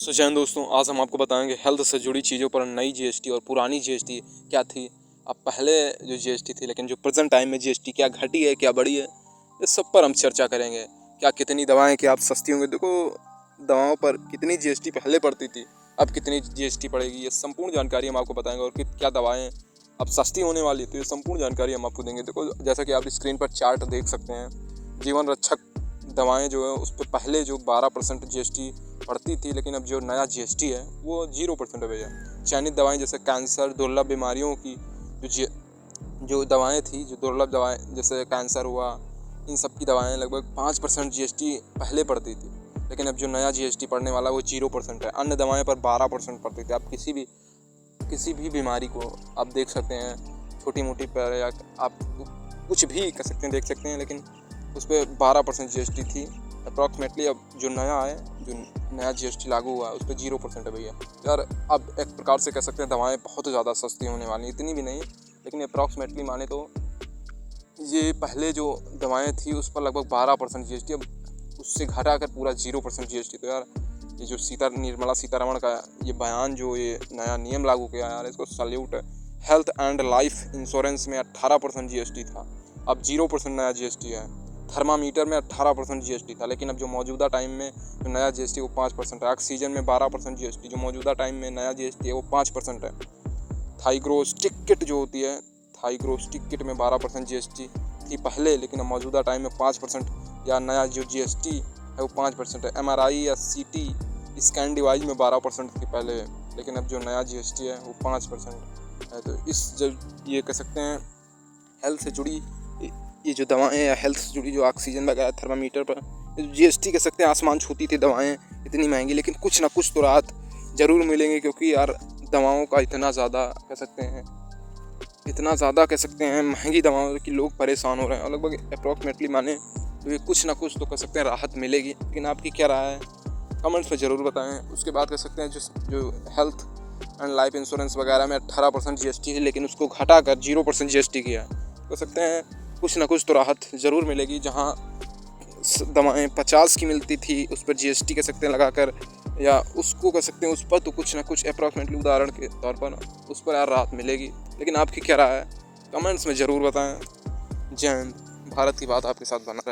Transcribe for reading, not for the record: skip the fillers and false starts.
जय हिंद दोस्तों, आज हम आपको बताएंगे हेल्थ से जुड़ी चीज़ों पर नई जीएसटी और पुरानी जीएसटी क्या थी। अब पहले जो जीएसटी थी, लेकिन जो प्रेजेंट टाइम में जीएसटी क्या घटी है, क्या बढ़ी है, इस सब पर हम चर्चा करेंगे। क्या कितनी दवाएं क्या अब सस्ती होंगी। देखो, दवाओं पर कितनी जीएसटी पहले पड़ती थी, अब कितनी जीएसटी पड़ेगी, ये संपूर्ण जानकारी हम आपको बताएंगे। और क्या दवाएँ अब सस्ती होने वाली है, तो ये संपूर्ण जानकारी हम आपको देंगे। देखो, जैसा कि आप स्क्रीन पर चार्ट देख सकते हैं, जीवन रक्षक दवाएं जो है उस पर पहले जो 12% जीएसटी पड़ती थी, लेकिन अब जो नया जीएसटी है वो 0% है भैया। चयनित दवाएं जैसे कैंसर, दुर्लभ बीमारियों की जो दवाएं थी, जो दुर्लभ दवाएं जैसे कैंसर हुआ, इन सब की दवाएं लगभग 5% जीएसटी पहले पड़ती थी, लेकिन अब जो नया जीएसटी पड़ने वाला वो 0% है। अन्य दवाएं पर 12% पड़ती थी। आप किसी भी बीमारी को आप देख सकते हैं, छोटी मोटी पर, या आप कुछ भी कर सकते हैं, देख सकते हैं, लेकिन उस पर 12% जीएसटी थी अप्रॉक्सीमेटली। अब जो नया जीएसटी लागू हुआ है उस पर 0% है भैया। यार, अब एक प्रकार से कह सकते हैं दवाएं बहुत ज़्यादा सस्ती होने वाली, इतनी भी नहीं, लेकिन अप्रॉक्सीमेटली माने तो ये पहले जो दवाएं थी उस पर लगभग 12% जीएसटी, अब उससे घटा कर पूरा 0% जीएसटी। तो यार, ये जो निर्मला सीतारमण का ये बयान, जो ये नया नियम लागू किया, यार इसको सल्यूट है। हेल्थ एंड लाइफ इंश्योरेंस में 18% जीएसटी था, अब 0% नया जीएसटी है। थर्मामीटर में 18% जीएसटी था, लेकिन अब जो मौजूदा टाइम में जो नया जीएसटी वो 5% है। ऑक्सीजन में 12% जीएसटी, जो मौजूदा टाइम में नया जीएसटी है वो 5% है। थाइग्रोस्टिक किट जो होती है, थाइग्रोस्टिक किट में 12% जीएसटी थी पहले, लेकिन अब मौजूदा टाइम में 5% या नया जो जीएसटी है वो 5% है। एमआरआई या सीटी स्कैन डिवाइस में 12% थी पहले, लेकिन अब जो नया जीएसटी है वो 5% है। तो ये कह सकते हैं हेल्थ से जुड़ी ये जो दवाएं या हेल्थ से जुड़ी जो ऑक्सीजन वगैरह, थर्मामीटर पर जीएसटी कह सकते हैं आसमान छूती थी दवाएं, इतनी महंगी, लेकिन कुछ ना कुछ तो राहत ज़रूर मिलेंगे। क्योंकि यार, दवाओं का इतना ज़्यादा कह सकते हैं महंगी दवाओं की लोग परेशान हो रहे हैं, और लगभग अप्रॉक्सीमेटली माने तो ये कुछ ना कुछ तो कह सकते हैं राहत मिलेगी। लेकिन आपकी क्या राय है, कमेंट्स में ज़रूर बताएं। उसके बाद कह सकते हैं जो हेल्थ एंड लाइफ इंश्योरेंस वगैरह में 18% जीएसटी है, लेकिन उसको घटा कर 0% जीएसटी किया है। कह सकते हैं कुछ ना कुछ तो राहत ज़रूर मिलेगी। जहां दवाएं 50 की मिलती थी, उस पर जीएसटी कह सकते हैं लगाकर, या उसको कह सकते हैं उस पर तो कुछ ना कुछ अप्रॉक्सीमेटली उदाहरण के तौर पर उस पर यार राहत मिलेगी। लेकिन आपकी क्या राय है, कमेंट्स में ज़रूर बताएं। जय हिंद, भारत की बात आपके साथ बना रहे।